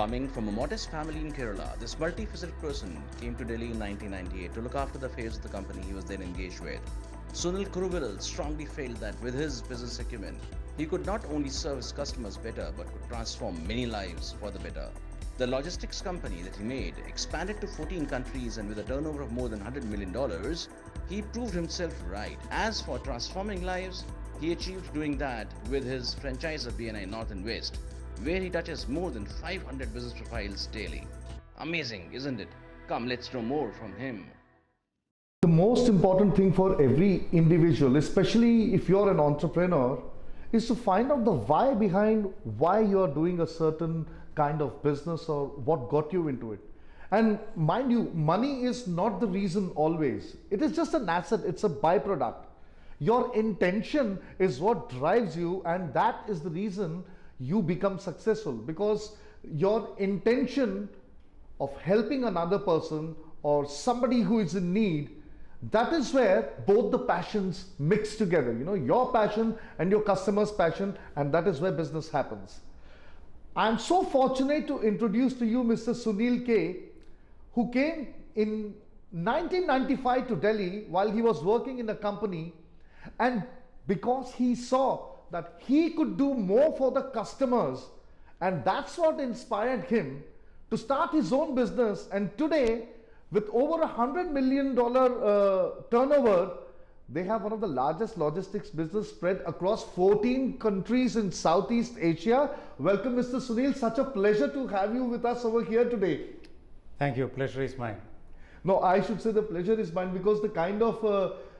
Coming from a modest family in Kerala, this multifaceted person came to Delhi in 1998 to look after the affairs of the company he was then engaged with. Sunil K strongly felt that with his business acumen, he could not only serve his customers better but could transform many lives for the better. The logistics company that he made expanded to 14 countries, and with a turnover of more than $100 million, he proved himself right. As for transforming lives, he achieved doing that with his franchise of BNI North and West, where he touches more than 500 business profiles daily. Amazing, isn't it? Come, let's know more from him. The most important thing for every individual, especially if you're an entrepreneur, is to find out the why behind why you're doing a certain kind of business or what got you into it. And mind you, money is not the reason always. It is just an asset, it's a byproduct. Your intention is what drives you, and that is the reason you become successful, because your intention of helping another person or somebody who is in need, that is where both the passions mix together, your passion and your customer's passion, and that is where business happens. I am so fortunate to introduce to you Mr. Sunil K, who came in 1995 to Delhi while he was working in a company, and because he saw that he could do more for the customers, and that's what inspired him to start his own business. And today, with over $100 million turnover, they have one of the largest logistics business spread across 14 countries in Southeast Asia. Welcome, Mr. Sunil. Such a pleasure to have you with us over here today. Thank you. Pleasure is mine. No, I should say the pleasure is mine, because the kind of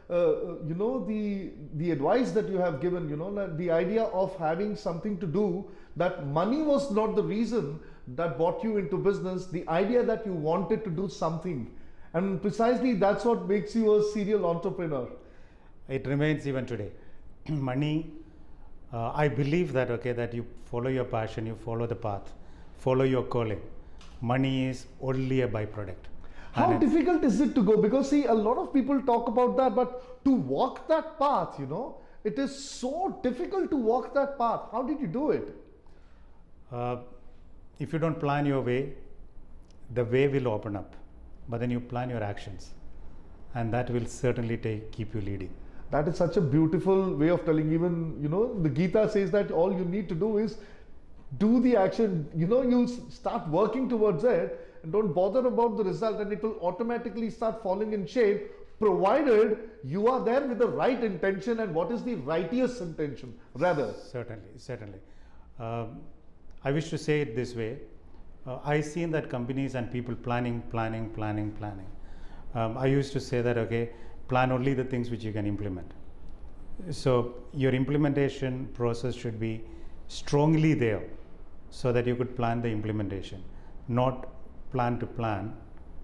the advice that you have given, the idea of having something to do, that money was not the reason that brought you into business, the idea that you wanted to do something, and precisely that's what makes you a serial entrepreneur. It remains even today. Money, I believe that that you follow your passion, you follow the path, follow your calling. Money is only a byproduct. How difficult is it to go? Because see, a lot of people talk about that, but to walk that path, it is so difficult to walk that path. How did you do it? If you don't plan your way, the way will open up, but then you plan your actions, and that will certainly keep you leading. That is such a beautiful way of telling. Even, the Gita says that all you need to do is do the action. You start working towards it and don't bother about the result, and it will automatically start falling in shape, provided you are there with the right intention. And what is the righteous intention, rather? Certainly. I wish to say it this way. I've seen that companies and people planning. I used to say that, plan only the things which you can implement. So your implementation process should be strongly there, so that you could plan the implementation, not plan to plan,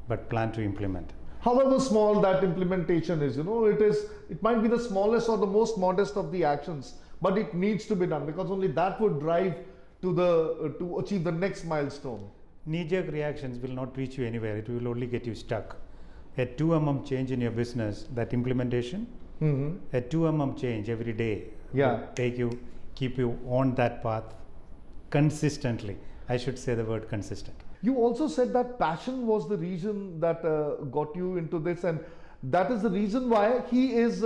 but plan to implement. However small that implementation is, it might be the smallest or the most modest of the actions, but it needs to be done, because only that would drive to achieve the next milestone. Knee-jerk reactions will not reach you anywhere. It will only get you stuck. A 2 mm change in your business, that implementation, a 2 mm change every day will keep you on that path consistently. I should say the word consistent. You also said that passion was the reason that got you into this, and that is the reason why he is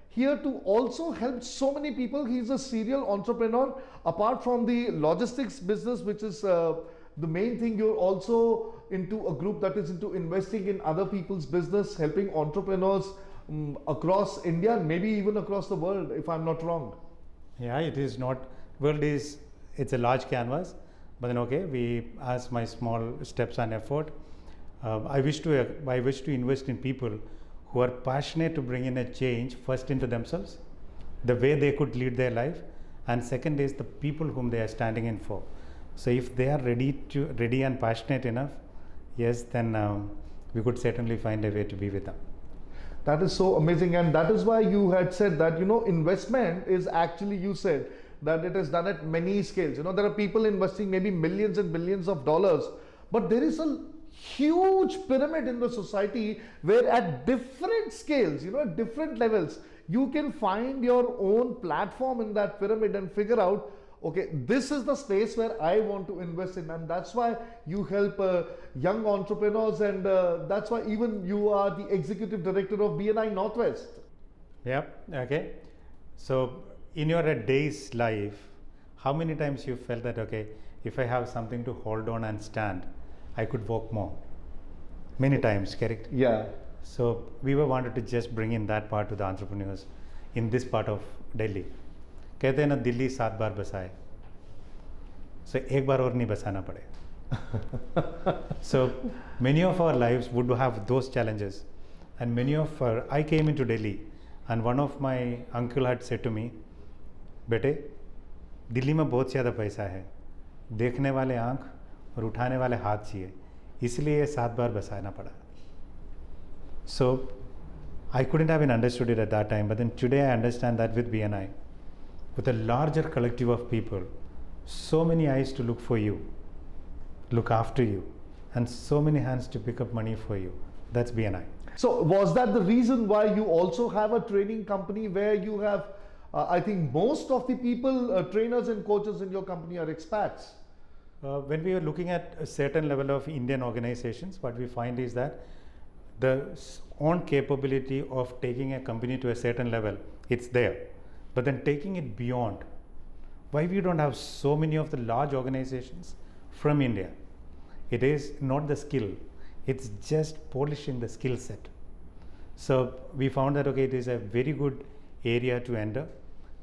here to also help so many people. He is a serial entrepreneur. Apart from the logistics business, which is the main thing, you're also into a group that is into investing in other people's business, helping entrepreneurs across India and maybe even across the world, if I'm not wrong. Yeah, it is not. It's a large canvas, but then as my small steps and effort, I wish to invest in people who are passionate to bring in a change, first into themselves, the way they could lead their life, and second is the people whom they are standing in for. So if they are ready and passionate enough, yes, then we could certainly find a way to be with them. That is so amazing, and that is why you had said that investment is actually, you said that it is done at many scales. There are people investing maybe millions and billions of dollars, but there is a huge pyramid in the society where at different scales, at different levels, you can find your own platform in that pyramid and figure out okay, this is the space where I want to invest in, and that's why you help young entrepreneurs, and that's why even you are the executive director of BNI Northwest. Yep. Okay. So in your day's life, how many times you felt that, okay, if I have something to hold on and stand, I could walk more? Many times, correct? Yeah. So we were wanted to just bring in that part to the entrepreneurs in this part of Delhi. कहते हैं ना दिल्ली 7 बार बसा है, so एक बार और नहीं बसाना पड़े. So many of our lives would have those challenges, and many of our, I came into Delhi and one of my uncle had said to me, बेटे दिल्ली में बहुत ज़्यादा पैसा है, देखने वाले आँख और उठाने वाले हाथ चाहिए, इसलिए 7 बार बसाना पड़ा. So I couldn't have been understood it at that time, but then today I understand that with BNI, with a larger collective of people, so many eyes to look for you, look after you, and so many hands to pick up money for you. That's BNI. So was that the reason why you also have a training company where you have, I think most of the people, trainers and coaches in your company are expats? When we are looking at a certain level of Indian organizations, what we find is that the own capability of taking a company to a certain level, it's there. But then taking it beyond, why we don't have so many of the large organizations from India? It is not the skill, it's just polishing the skill set. So we found that, okay, it is a very good area to enter,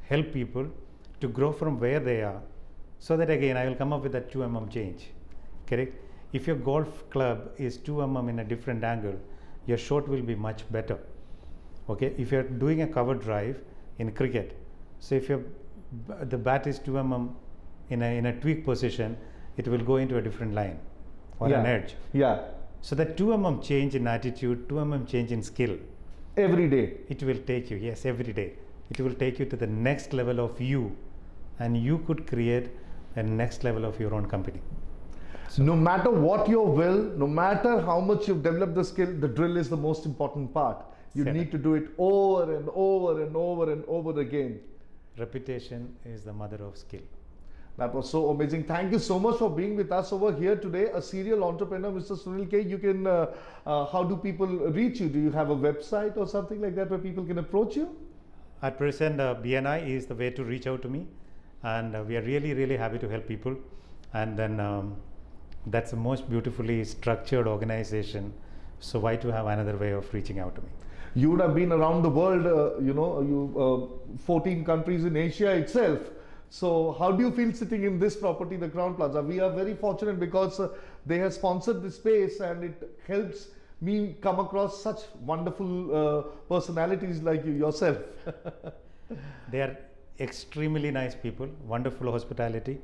help people to grow from where they are, so that again I will come up with that 2 mm change, correct? If your golf club is 2 mm in a different angle, your shot will be much better. Okay, if you're doing a cover drive in cricket, so if the bat is 2 mm in a tweak position, it will go into a different line or an edge. Yeah. So that 2 mm change in attitude, 2 mm change in skill, Every day. it will take you, yes, every day. It will take you to the next level of you, and you could create a next level of your own company. So no matter what your will, no matter how much you've developed the skill, the drill is the most important part. You need to do it over and over and over and over again. Repetition is the mother of skill. That was so amazing. Thank you so much for being with us over here today. A serial entrepreneur, Mr. Sunil K. You can, how do people reach you? Do you have a website or something like that where people can approach you? At present, BNI is the way to reach out to me, and we are really, really happy to help people. And then that's the most beautifully structured organization. So why to have another way of reaching out to me? You would have been around the world, 14 countries in Asia itself. So how do you feel sitting in this property, the Crown Plaza? We are very fortunate because they have sponsored this space, and it helps me come across such wonderful personalities like you yourself. They are extremely nice people, wonderful hospitality.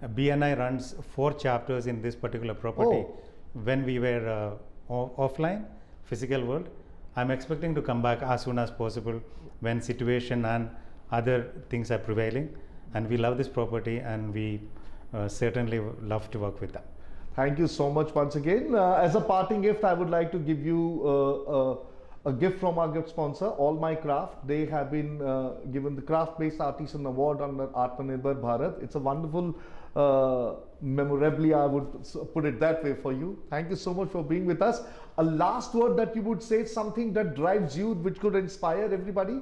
BNI runs 4 chapters in this particular property. Oh. When we were offline, physical world, I'm expecting to come back as soon as possible when situation and other things are prevailing. And we love this property, and we certainly love to work with them. Thank you so much once again. As a parting gift, I would like to give you a gift from our gift sponsor, All My Craft. They have been given the Craft-Based Artisan Award under Atmanirbhar Bharat. It's a wonderful memorabilia, I would put it that way for you. Thank you so much for being with us. A last word that you would say, something that drives you, which could inspire everybody?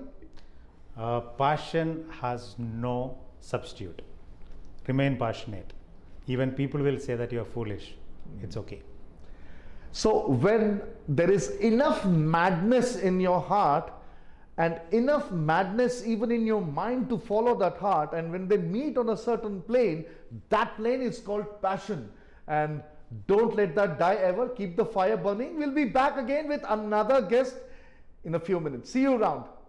Passion has no substitute. Remain passionate. Even people will say that you are foolish. It's okay. So when there is enough madness in your heart and enough madness even in your mind to follow that heart, and when they meet on a certain plane, that plane is called passion. And don't let that die ever. Keep the fire burning. We'll be back again with another guest in a few minutes. See you around.